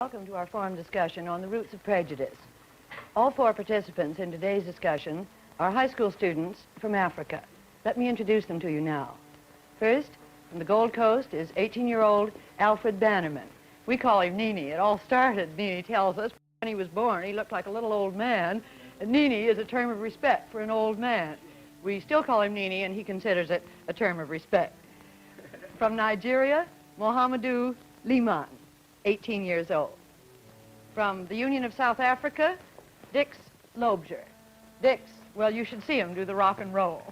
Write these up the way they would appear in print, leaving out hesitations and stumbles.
Welcome to our forum discussion on the roots of prejudice. All four participants in today's discussion are high school students from Africa. Let me introduce them to you now. First, from the Gold Coast is 18-year-old Alfred Bannerman. We call him Nini. It all started, Nini tells us, when he was born. He looked like a little old man. And Nini is a term of respect for an old man. We still call him Nini, and he considers it a term of respect. From Nigeria, Mohamedou Liman, 18 years old. From the Union of South Africa, Dix Lobjer. Dix, well, you should see him do the rock and roll.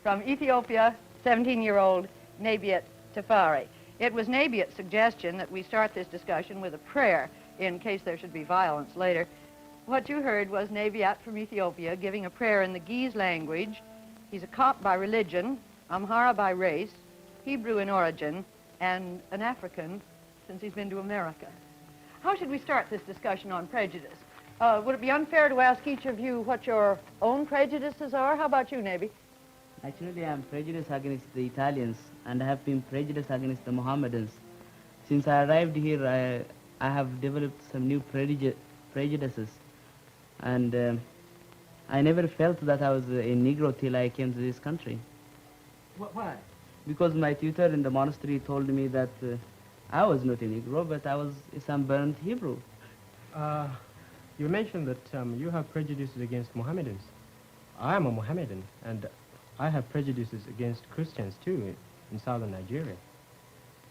From Ethiopia, 17-year-old Nabiet Tafari. It was Nabiet's suggestion that we start this discussion with a prayer in case there should be violence later. What you heard was Nabiet from Ethiopia giving a prayer in the Ge'ez language. He's a Cop by religion, Amhara by race, Hebrew in origin, and an African since he's been to America. How should we start this discussion on prejudice? Would it be unfair to ask each of you what your own prejudices are? How about you, Nabi? Actually, I'm prejudiced against the Italians, and I have been prejudiced against the Mohammedans. Since I arrived here, I have developed some new prejudices, and I never felt that I was a Negro till I came to this country. Why? Because my tutor in the monastery told me that I was not a Negro, but I was a sunburned Hebrew. You mentioned that you have prejudices against Mohammedans. I am a Mohammedan, and I have prejudices against Christians, too, in southern Nigeria.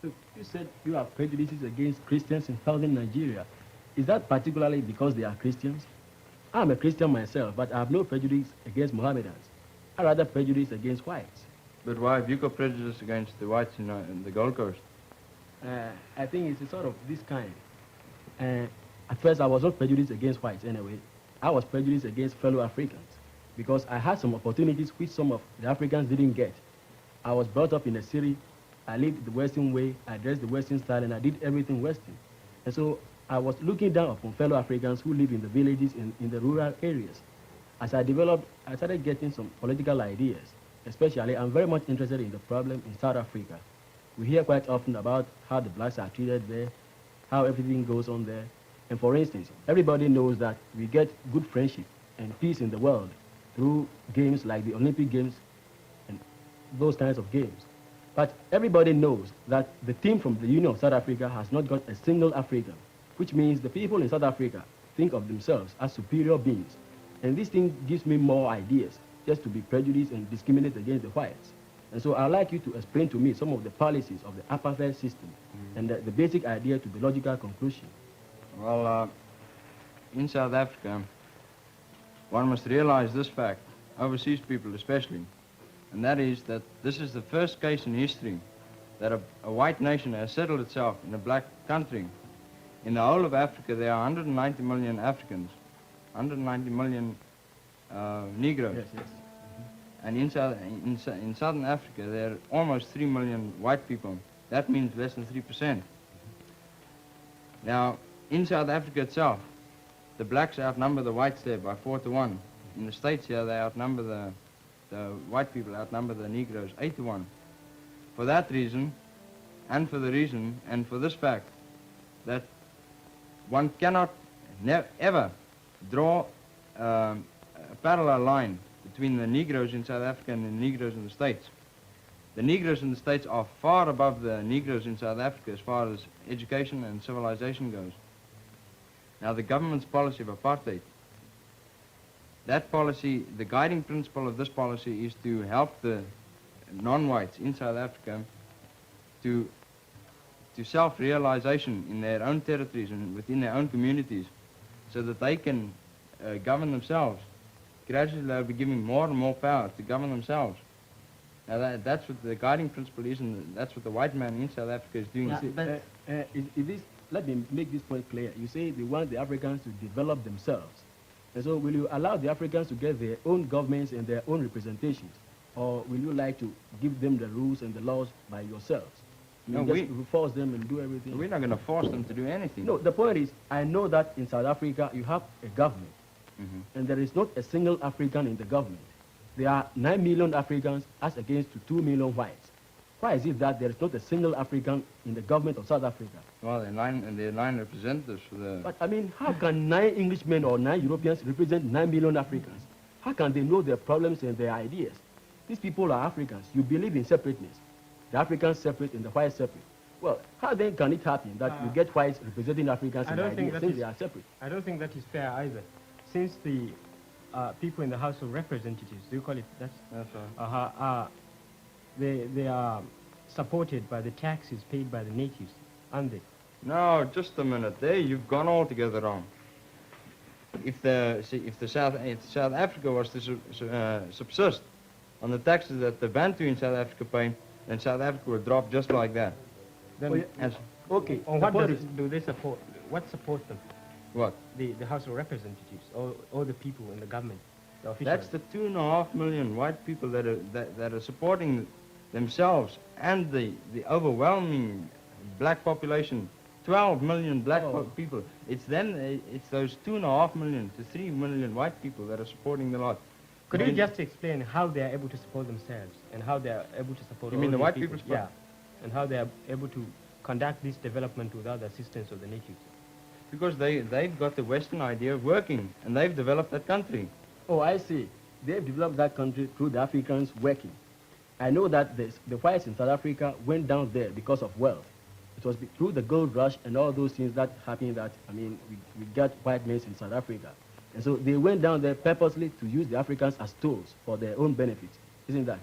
So you said you have prejudices against Christians in southern Nigeria. Is that particularly because they are Christians? I'm a Christian myself, but I have no prejudice against Mohammedans. I rather prejudice against whites. But why have you got prejudice against the whites in the Gold Coast? I think it's a sort of this kind. At first, I was not prejudiced against whites anyway. I was prejudiced against fellow Africans because I had some opportunities which some of the Africans didn't get. I was brought up in a city. I lived the Western way. I dressed the Western style, and I did everything Western. And so I was looking down upon fellow Africans who live in the villages, in the rural areas. As I developed, I started getting some political ideas. Especially, I'm very much interested in the problem in South Africa. We hear quite often about how the blacks are treated there, how everything goes on there. And for instance, everybody knows that we get good friendship and peace in the world through games like the Olympic Games and those kinds of games. But everybody knows that the team from the Union of South Africa has not got a single African, which means the people in South Africa think of themselves as superior beings. And this thing gives me more ideas just to be prejudiced and discriminate against the whites. And so I'd like you to explain to me some of the policies of the apartheid system and the basic idea to the logical conclusion. Well, in South Africa, one must realize this fact, overseas people especially, and that is that this is the first case in history that a white nation has settled itself in a black country. In the whole of Africa, there are 190 million Africans, 190 million Negroes. Yes, yes. And in Southern Africa, there are almost 3 million white people. That means less than 3%. Now, in South Africa itself, the blacks outnumber the whites there by 4-1. In the States here, they outnumber the white people outnumber the Negroes 8-1. For that reason, and for the reason, and for this fact, that one cannot ever draw a parallel line between the Negroes in South Africa and the Negroes in the States. The Negroes in the States are far above the Negroes in South Africa as far as education and civilization goes. Now, the government's policy of apartheid, that policy, the guiding principle of this policy is to help the non-whites in South Africa to self-realization in their own territories and within their own communities so that they can govern themselves. Gradually, they'll be giving more and more power to govern themselves. Now, that's what the guiding principle is, and that's what the white man in South Africa is doing. Yeah, let me make this point clear. You say they want the Africans to develop themselves. And so will you allow the Africans to get their own governments and their own representations? Or will you like to give them the rules and the laws by yourselves? No, we force them and do everything. We're not going to force them to do anything. No, the point is, I know that in South Africa you have a government, and there is not a single African in the government. There are 9 million Africans as against 2 million whites. Why is it that there is not a single African in the government of South Africa? Well, there are 9 representatives for the... But I mean, how can 9 Englishmen or 9 Europeans represent 9 million Africans? How can they know their problems and their ideas? These people are Africans. You believe in separateness. The Africans separate and the whites separate. Well, how then can it happen that you get whites representing Africans in ideas since they are separate? I don't think that is fair either. Since the people in the House of Representatives, do you call it that? That's right. They are supported by the taxes paid by the natives, aren't they? No, just a minute. There, you've gone altogether wrong. If South Africa was to subsist on the taxes that the Bantu in South Africa pay, then South Africa would drop just like that. Then, okay. on what do they support? What supports them? What? The House of Representatives, or the people in the government, the officials? That's the 2.5 million white people that are supporting themselves and the overwhelming black population. 12 million black people. It's those 2.5 million to 3 million white people that are supporting the lot. Could you just explain how they are able to support themselves and how they are able to support? You mean the white people? Yeah, and how they are able to conduct this development without the assistance of the natives? Because they've got the Western idea of working, and they've developed that country. Oh, I see. They've developed that country through the Africans working. I know that the whites in South Africa went down there because of wealth. It was through the gold rush and all those things that happened that, I mean, we got white men in South Africa. And so they went down there purposely to use the Africans as tools for their own benefit. Isn't that?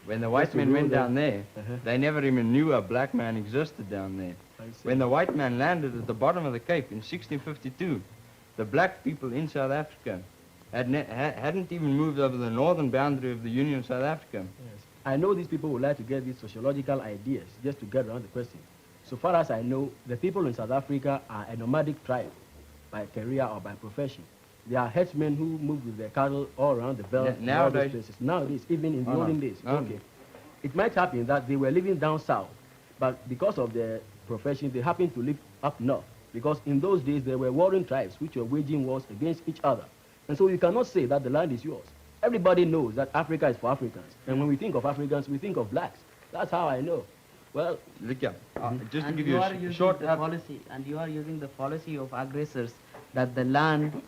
When the white men went down there, they never even knew a black man existed down there. When the white man landed at the bottom of the Cape in 1652, the black people in South Africa hadn't even moved over the northern boundary of the Union of South Africa. Yes. I know these people would like to get these sociological ideas just to get around the question. So far as I know, the people in South Africa are a nomadic tribe by career or by profession. They are herdsmen who move with their cattle all around the belt and all those places. Nowadays, even in the olden days. Okay. It might happen that they were living down south, but because of their profession, they happened to live up north. Because in those days, there were warring tribes which were waging wars against each other. And so you cannot say that the land is yours. Everybody knows that Africa is for Africans. And when we think of Africans, we think of blacks. That's how I know. Well, look, yeah, just to and give you you are a using short the policy, and you are using the policy of aggressors that the land,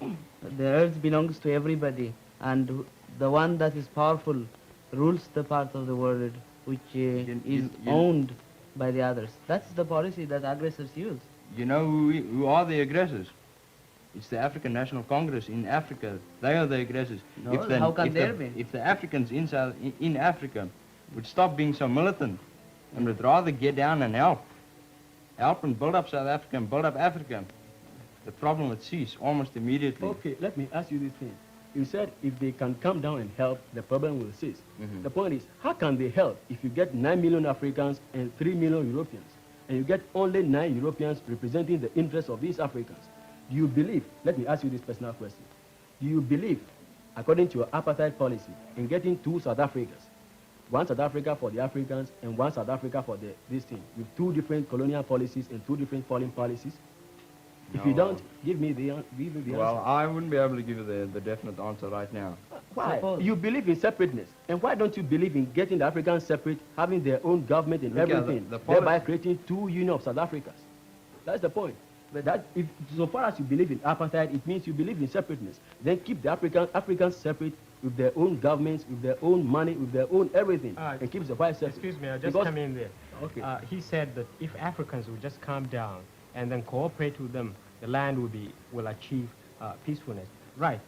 the earth belongs to everybody, and the one that is powerful rules the part of the world which is owned by the others. That's the policy that aggressors use. You know who are the aggressors? It's the African National Congress in Africa. They are the aggressors. No, how can there be? If the Africans in Africa would stop being so militant and would rather get down and help and build up South Africa and build up Africa, the problem would cease almost immediately. Okay, let me ask you this thing. You said if they can come down and help, the problem will cease. The point is, how can they help if you get 9 million Africans and 3 million Europeans, and you get only 9 Europeans representing the interests of these Africans? Do you believe, let me ask you this personal question, do you believe, according to your apartheid policy, in getting 2 South Africas, one South Africa for the Africans and one South Africa for this thing, with 2 different colonial policies and 2 different foreign policies? If you don't, give me the answer. Well, I wouldn't be able to give you the definite answer right now. Why? You believe in separateness. And why don't you believe in getting the Africans separate, having their own government and everything, thereby creating 2 union of South Africas? That's the point. But that, if so far as you believe in apartheid, it means you believe in separateness. Then keep the Africans separate with their own governments, with their own money, with their own everything, and keep the whites separate. Excuse me, I'll just come in there. Okay. He said that if Africans would just calm down and then cooperate with them, the land will achieve peacefulness. Right.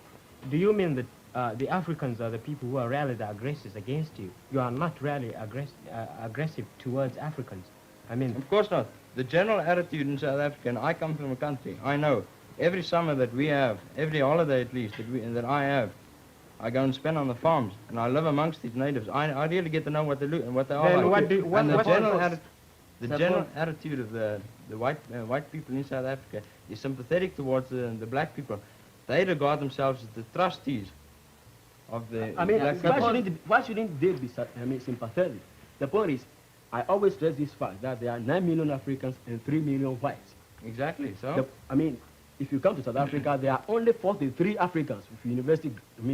Do you mean that the Africans are the people who are really the aggressors against you? You are not really aggressive towards Africans. I mean... Of course not. The general attitude in South Africa, and I come from a country, I know, every summer that we have, every holiday at least that I have, I go and spend on the farms, and I live amongst these natives. I really get to know what they look and what they are. Then like. The general attitude of the white people in South Africa is sympathetic towards the black people. They regard themselves as the trustees of the black people. Why shouldn't they be sympathetic? The point is, I always stress this fact that there are 9 million Africans and 3 million whites. Exactly, so? If you come to South Africa, there are only 43 Africans with university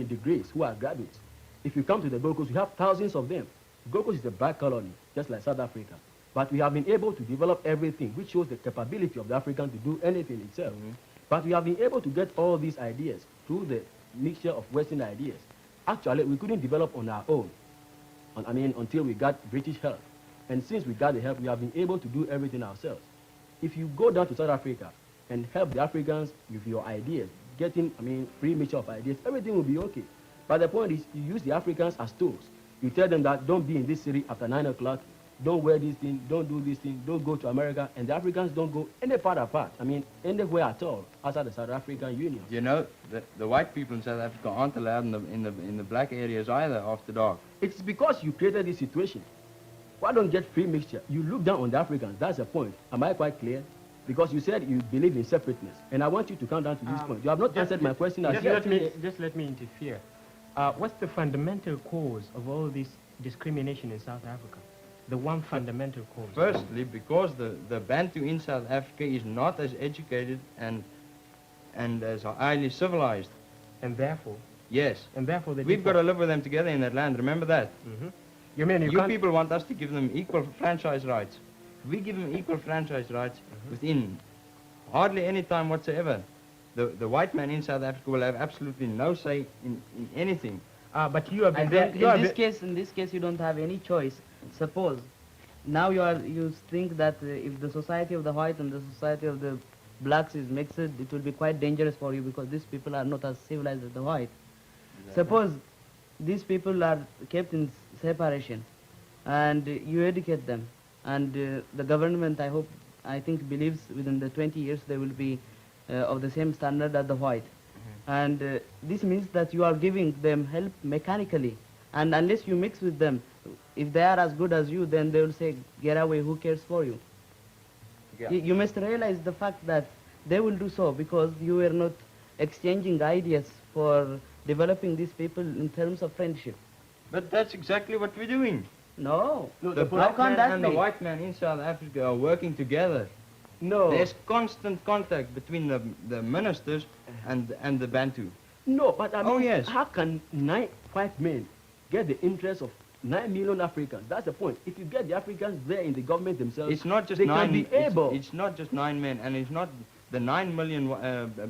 degrees who are graduates. If you come to the Gold Coast, you have thousands of them. Gold Coast is a black colony, just like South Africa. But we have been able to develop everything, which shows the capability of the African to do anything itself. But we have been able to get all these ideas through the mixture of Western ideas. Actually, we couldn't develop on our own, until we got British help. And since we got the help, we have been able to do everything ourselves. If you go down to South Africa and help the Africans with your ideas, getting, free mixture of ideas, everything will be okay. But the point is, you use the Africans as tools. You tell them that don't be in this city after 9 o'clock, don't wear this thing, don't do this thing, don't go to America, and the Africans don't go any part apart. Anywhere at all outside the South African Union. You know, the white people in South Africa aren't allowed in the black areas either after dark. It's because you created this situation. Why don't get free mixture? You look down on the Africans, that's the point. Am I quite clear? Because you said you believe in separateness, and I want you to come down to this point. You have not answered my question as yet. Just let me interfere. What's the fundamental cause of all this discrimination in South Africa? The one fundamental cause. Firstly, because the Bantu in South Africa is not as educated and as highly civilized. And therefore? Yes. And therefore we've got to live with them together in that land, remember that? You mean you people want us to give them equal franchise rights. We give them equal franchise rights within hardly any time whatsoever. The white man in South Africa will have absolutely no say in anything. But you have been... In this case, you don't have any choice. Suppose, now you think that if the society of the white and the society of the blacks is mixed, it will be quite dangerous for you because these people are not as civilized as the white. Exactly. Suppose these people are kept in separation and you educate them, and the government, I think, believes within the 20 years they will be of the same standard as the white. And this means that you are giving them help mechanically, and unless you mix with them, if they are as good as you, then they will say, get away, who cares for you? Yeah. You must realize the fact that they will do so because you were not exchanging ideas for developing these people in terms of friendship. But that's exactly what we're doing. No. The black man and the white man in South Africa are working together. No. There's constant contact between the ministers and the Bantu. No, but yes. How can 9 white men get the interest of 9 million Africans? That's the point. If you get the Africans there in the government themselves, it's not just they 9. Can be able. It's not just 9 men, and it's not the 9 million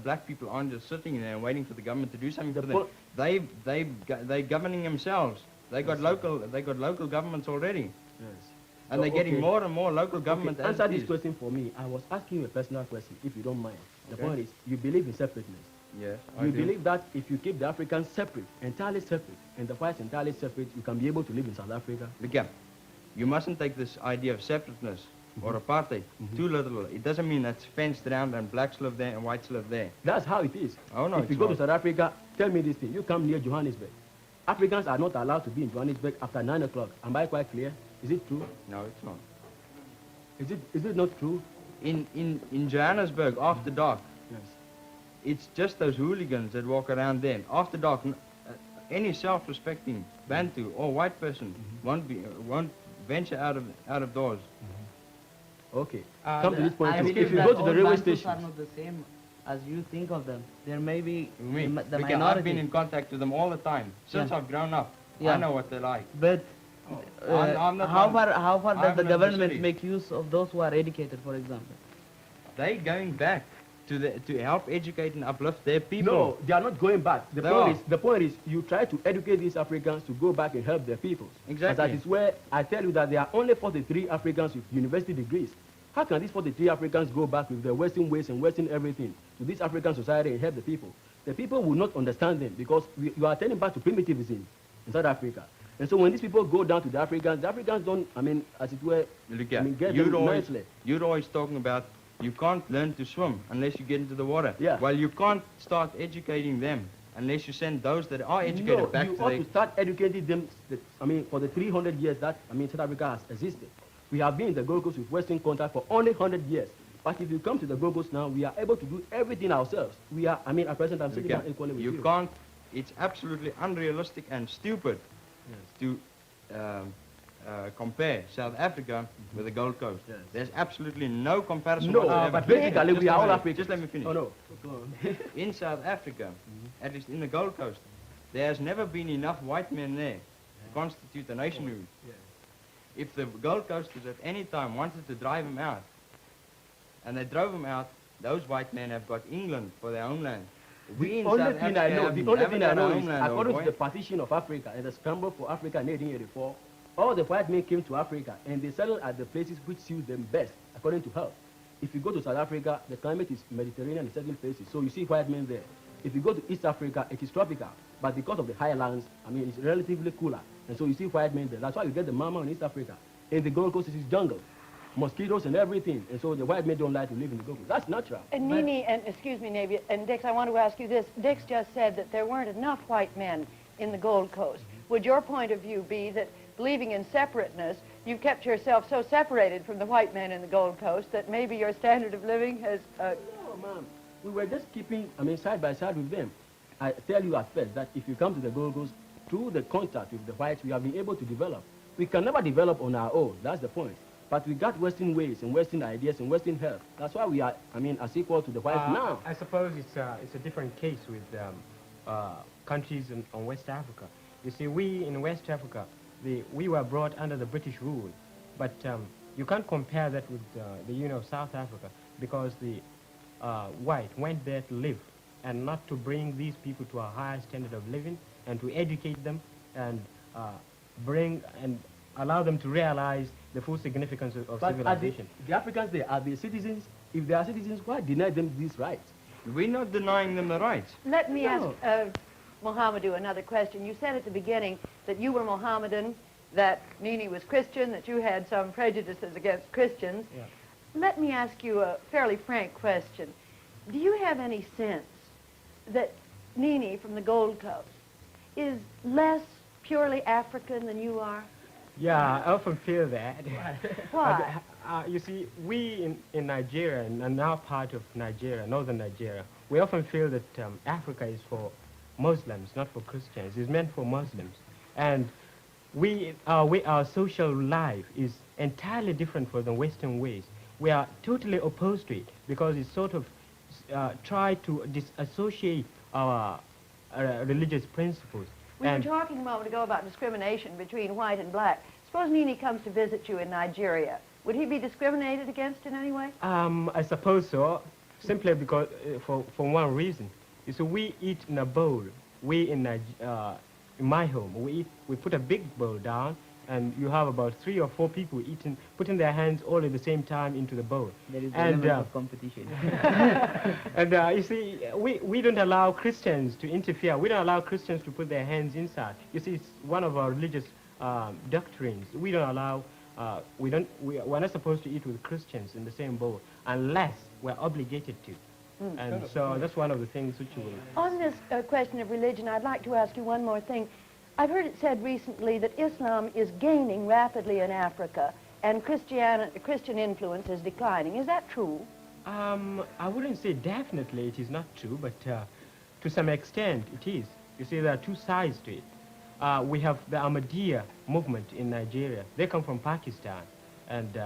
black people aren't just sitting there and waiting for the government to do something for them. They're governing themselves. They got local governments already. Yes. And they're getting more and more local government. Answer this question for me. I was asking you a personal question, if you don't mind. The point is, you believe in separateness. Yes, you believe that if you keep the Africans separate, entirely separate, and the whites entirely separate, you can be able to live in South Africa? Look, yeah, you mustn't take this idea of separateness or apartheid too literal. It doesn't mean that's fenced around and blacks live there and whites live there. That's how it is. Oh, no, if you go to South Africa, tell me this thing. You come near Johannesburg. Africans are not allowed to be in Johannesburg after 9 o'clock. Am I quite clear? Is it true? No, it's not. Is it not true? In Johannesburg, after dark, yes, it's just those hooligans that walk around there. After dark, any self-respecting Bantu or white person won't venture out of doors. Okay. Come to this point. If you go to the railway station, are not the same as you think of them. There may be the minority. I've been in contact with them all the time since I've grown up. I know what they're like. But how far does the government make use of those who are educated, for example? They're going back to help educate and uplift their people. No, they are not going back. The point is, you try to educate these Africans to go back and help their peoples. Exactly. But that is where I tell you that there are only 43 Africans with university degrees. How can these 43 Africans go back with their Western ways and Western everything to this African society and help the people? The people will not understand them because you are turning back to primitivism in South Africa. And so when these people go down to the Africans don't, as it were, get them nicely. You're always talking about you can't learn to swim unless you get into the water. Yeah. Well, you can't start educating them unless you send those that are educated back to you ought to start educating them, for the 300 years that, South Africa has existed. We have been in the Gold Coast with Western contact for only 100 years. But if you come to the Gold Coast now, we are able to do everything ourselves. We are, at present, I'm sitting down equally with you. You can't, it's absolutely unrealistic and stupid to compare South Africa with the Gold Coast. Yes. There's absolutely no comparison whatsoever. But basically we are all Africans. Just let me finish. Oh, no. Go on. In South Africa, at least in the Gold Coast, there has never been enough white men there constitute a nationhood. If the Gold Coasters at any time wanted to drive him out, and they drove him out, those white men have got England for their own land. We in The only South thing Africa I know haven't is, got our own land, old according to boy. the partition of Africa and the scramble for Africa in 1884, all the white men came to Africa and they settled at the places which suit them best, according to health. If you go to South Africa, the climate is Mediterranean in certain places, so you see white men there. If you go to East Africa, it is tropical, but because of the highlands, I mean, it's relatively cooler, and so you see white men there. That's why you get the mama in East Africa. In the Gold Coast, it is jungle, mosquitoes and everything, and so the white men don't like to live in the Gold Coast. That's natural. And Nini, and excuse me, Navy, and Dix, I want to ask you this. Dix just said that there weren't enough white men in the Gold Coast. Would your point of view be that believing in separateness, you've kept yourself so separated from the white men in the Gold Coast that maybe your standard of living has... No, ma'am. We were just keeping, side by side with them. I tell you at first that if you come to the Gold Coast, through the contact with the whites, we have been able to develop. We can never develop on our own. That's the point. But we got Western ways and Western ideas and Western health. That's why we are, as equal to the whites now. I suppose it's a different case with countries on West Africa. You see, we in West Africa, we were brought under the British rule, but you can't compare that with the Union of South Africa, because the white went there to live and not to bring these people to a higher standard of living and to educate them and bring and allow them to realize the full significance of civilization. The Africans there, are they citizens? If they are citizens, why deny them these rights? We're not denying them the rights. Let me ask Mohamedou another question. You said at the beginning that you were Mohammedan, that Nini was Christian, that you had some prejudices against Christians. Yeah. Let me ask you a fairly frank question. Do you have any sense that Nini from the Gold Coast is less purely African than you are? Yeah, I often feel that. Why? You see, we in Nigeria, and now part of Nigeria, northern Nigeria, we often feel that Africa is for Muslims, not for Christians. It's meant for Muslims. And our social life is entirely different from the Western ways. We are totally opposed to it because it sort of try to disassociate our religious principles. We were talking a moment ago about discrimination between white and black. Suppose Nini comes to visit you in Nigeria. Would he be discriminated against in any way? I suppose so, simply because, for one reason. You see, we eat in a bowl. We in my home, we put a big bowl down, and you have about 3 or 4 people putting their hands all at the same time into the bowl. There is an element of competition. And you see, we don't allow Christians to interfere. We don't allow Christians to put their hands inside. You see, it's one of our religious doctrines. We don't allow, we're not supposed to eat with Christians in the same bowl unless we're obligated to. And so that's one of the things which you will... On this question of religion, I'd like to ask you one more thing. I've heard it said recently that Islam is gaining rapidly in Africa and Christian influence is declining. Is that true? I wouldn't say definitely it is not true, but to some extent it is. You see, there are two sides to it. We have the Ahmadiyya movement in Nigeria. They come from Pakistan, and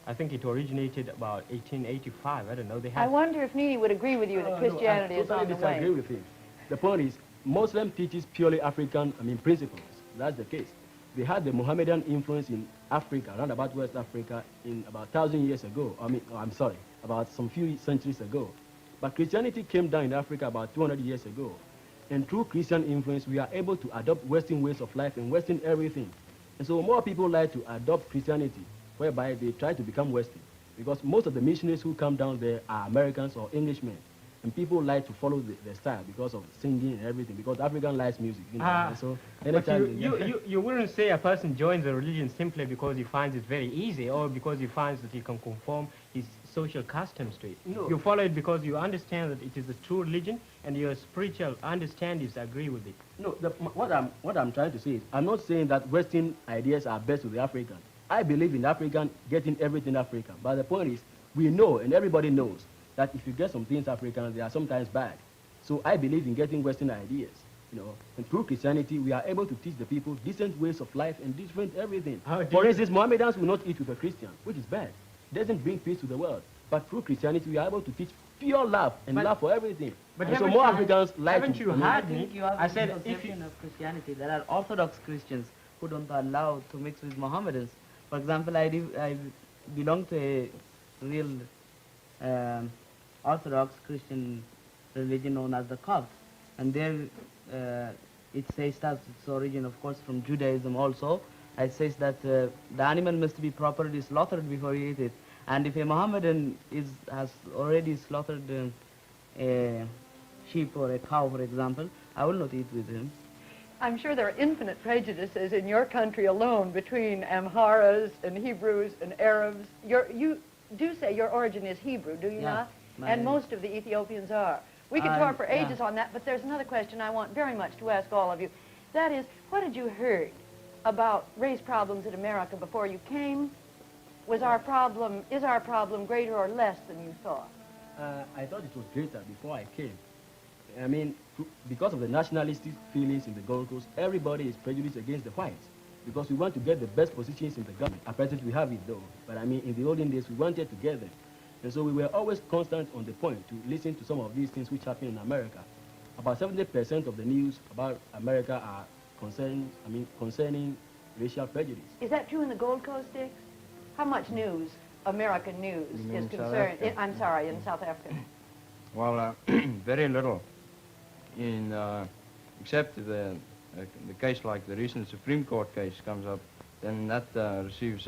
I think it originated about 1885. I don't know. I wonder if Nini would agree with you that Christianity is on the way. I totally disagree with him. The point is, Muslim teaches purely African, principles. That's the case. They had the Mohammedan influence in Africa, around about West Africa, in about 1,000 years ago. About some few centuries ago. But Christianity came down in Africa about 200 years ago. And through Christian influence, we are able to adopt Western ways of life and Western everything. And so more people like to adopt Christianity, whereby they try to become Western. Because most of the missionaries who come down there are Americans or Englishmen. And people like to follow the style because of singing and everything, because African likes music. And so but you wouldn't say a person joins a religion simply because he finds it very easy or because he finds that he can conform his social customs to it. No. You follow it because you understand that it is a true religion and your spiritual understandings agree with it. No, what I'm trying to say is, I'm not saying that Western ideas are best to the African. I believe in African getting everything African. But the point is, we know and everybody knows that if you get some things African, they are sometimes bad. So I believe in getting Western ideas, and through Christianity, we are able to teach the people decent ways of life and different everything. For instance, Mohammedans will not eat with a Christian, which is bad. It doesn't bring peace to the world. But through Christianity, we are able to teach pure love and love for everything. But so more Africans like haven't to... you I heard think me? you have I a said, if you... conception of Christianity. There are Orthodox Christians who don't allow to mix with Mohammedans. For example, I belong to a real Orthodox Christian religion known as the Copts, and there it says that its origin, of course, from Judaism also. It says that the animal must be properly slaughtered before you eat it, and if a Mohammedan has already slaughtered a sheep or a cow, for example, I will not eat with him. I'm sure there are infinite prejudices in your country alone between Amharas and Hebrews and Arabs. You do say your origin is Hebrew, do you not? And most of the Ethiopians are. We could talk for ages on that, but there's another question I want very much to ask all of you. That is, what had you heard about race problems in America before you came? Is our problem greater or less than you thought? I thought it was greater before I came. I mean, because of the nationalistic feelings in the Gold Coast, everybody is prejudiced against the whites because we want to get the best positions in the government. At present, we have it though, but I mean, in the olden days, we wanted to get them. And so we were always constant on the point to listen to some of these things which happen in America. About 70% of the news about America are concerning racial prejudice. Is that true in the Gold Coast, Dick? How much news, American news, is concerned? I'm sorry, in South Africa. Well, very little. Except the case like the recent Supreme Court case comes up, then that receives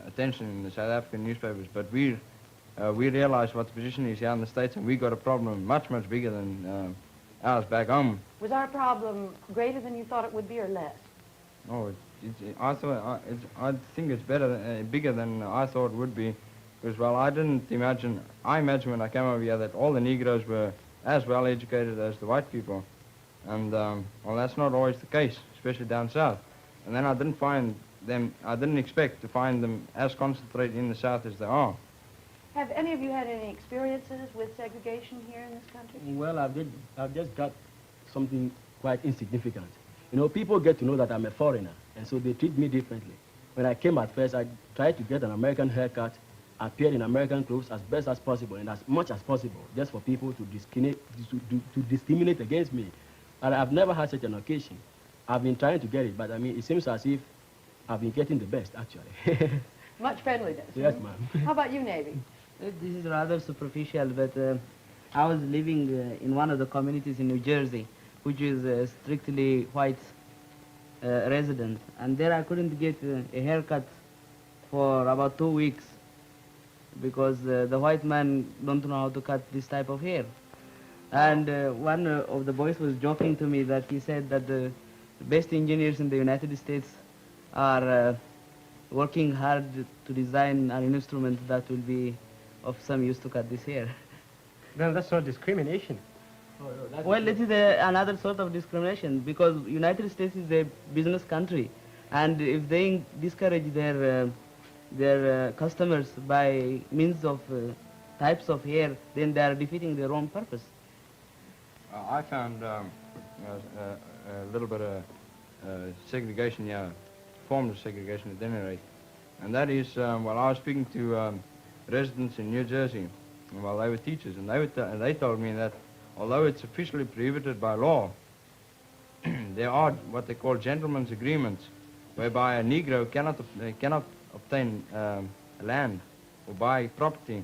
attention in the South African newspapers. But we realize what the position is here in the States, and we got a problem much, much bigger than ours back home. Was our problem greater than you thought it would be, or less? Oh, I think it's bigger than I thought it would be, because, well, I imagined when I came over here that all the Negroes were as well educated as the white people. And, well, that's not always the case, especially down south. And then I didn't expect to find them as concentrated in the south as they are. Have any of you had any experiences with segregation here in this country? Well, I've just got something quite insignificant. You know, people get to know that I'm a foreigner, and so they treat me differently. When I came at first, I tried to get an American haircut, appeared in American clothes as best as possible and as much as possible, just for people to discriminate against me. And I've never had such an occasion. I've been trying to get it, but I mean, it seems as if I've been getting the best, actually. Much friendliness. Yes, ma'am. How about you, Navy? This is rather superficial, but I was living in one of the communities in New Jersey, which is a strictly white resident, and there I couldn't get a haircut for about 2 weeks because the white man don't know how to cut this type of hair. And one of the boys was joking to me that he said that the best engineers in the United States are working hard to design an instrument that will be of some use to cut this hair. Then that's not discrimination. Well, this is another sort of discrimination because United States is a business country, and if they discourage their customers by means of types of hair, then they are defeating their own purpose. I found a little bit of segregation, forms of segregation at any rate. And that is, well, I was speaking to residents in New Jersey, well, they were teachers, and they told me that although it's officially prohibited by law, there are what they call gentlemen's agreements, whereby a Negro cannot obtain land or buy property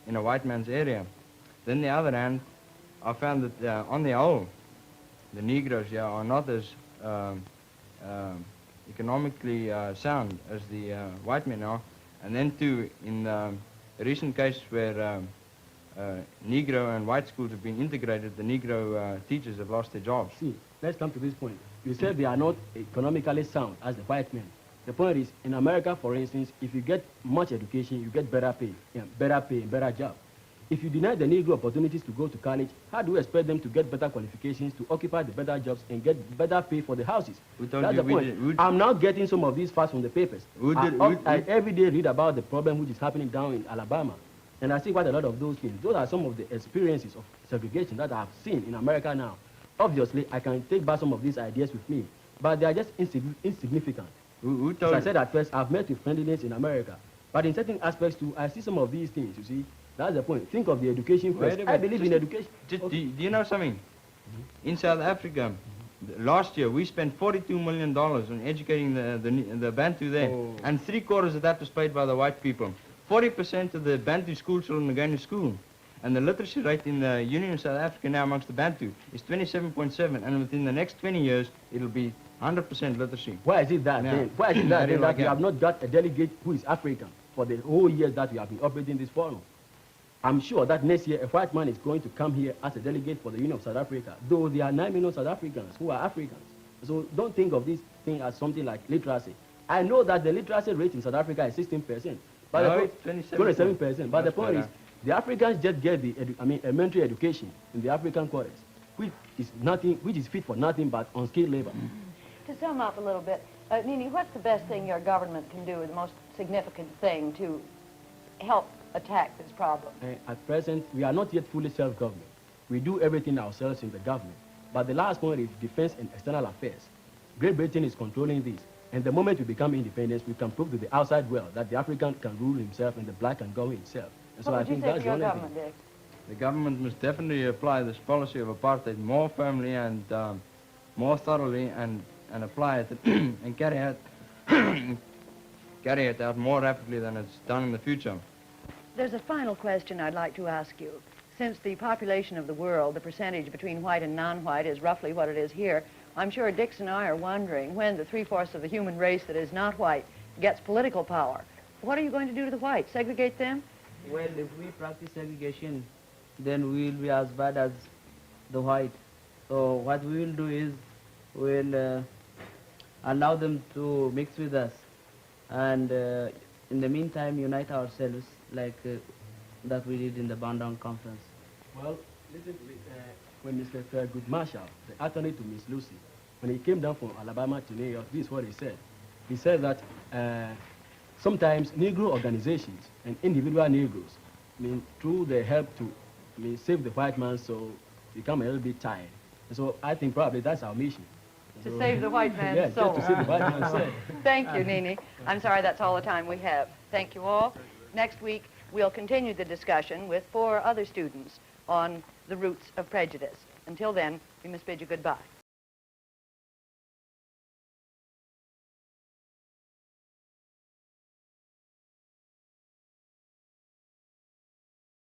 in a white man's area. Then, on the other hand, I found that on the whole, the Negroes here are not as economically sound as the white men are. And then too, in a recent case where Negro and white schools have been integrated, the Negro teachers have lost their jobs. See, let's come to this point. You said they are not economically sound as the white men. The point is, in America, for instance, if you get much education, you get better pay, better job. If you deny the Negro opportunities to go to college, how do you expect them to get better qualifications, to occupy the better jobs, and get better pay for the houses? That's the point. I'm now getting some of these facts from the papers. I every day read about the problem which is happening down in Alabama, and I see quite a lot of those things. Those are some of the experiences of segregation that I've seen in America now. Obviously, I can take back some of these ideas with me, but they are just insignificant. As I said at first, I've met with friendliness in America, but in certain aspects too, I see some of these things, you see. That's the point. Think of the education first. I believe in education. Do you know something? In South Africa, Last year, we spent $42 million on educating the Bantu there, and 3/4 of that was paid by the white people. 40% of the Bantu school children are going to school, and the literacy rate in the Union of South Africa now amongst the Bantu is 27.7, and within the next 20 years, it'll be 100% literacy. Why is it that then? Why is it that, then, that you have not got a delegate who is African for the whole year that you have been operating this forum? I'm sure that next year a white man is going to come here as a delegate for the Union of South Africa, though there are 9 million South Africans who are Africans. So don't think of this thing as something like literacy. I know that the literacy rate in South Africa is 16%, but No, the point, 27%. But the point is, the Africans just get the elementary education in the African quarters, which is fit for nothing but unskilled labor. To sum up a little bit, Nini, what's the best thing your government can do, the most significant thing to help attack this problem? At present, we are not yet fully self-government. We do everything ourselves in the government. But the last point is defense and external affairs. Great Britain is controlling this. And the moment we become independent, we can prove to the outside world that the African can rule himself and the black can govern himself. And so what I would you think say that's to the your only government, thing. Dick? The government must definitely apply this policy of apartheid more firmly and more thoroughly, and apply it and carry it out more rapidly than it's done in the future. There's a final question I'd like to ask you. Since the population of the world, the percentage between white and non-white is roughly what it is here, I'm sure Dix and I are wondering when the 3/4 of the human race that is not white gets political power. What are you going to do to the whites? Segregate them? Well, if we practice segregation, then we will be as bad as the white. So what we will do is we'll allow them to mix with us, and in the meantime unite ourselves like that we did in the Bandung conference. Well, listen to it. When Mr. Thurgood Marshall, the attorney to Miss Lucy, when he came down from Alabama to New York, this is what he said. He said that sometimes Negro organizations and individual Negroes, through their help to save the white man, so become a little bit tired. And so I think probably that's our mission. To save the white man's yes, soul. just to save the white man's soul. Thank you, Nini. I'm sorry that's all the time we have. Thank you all. Next week, we'll continue the discussion with 4 other students on the roots of prejudice. Until then, we must bid you goodbye.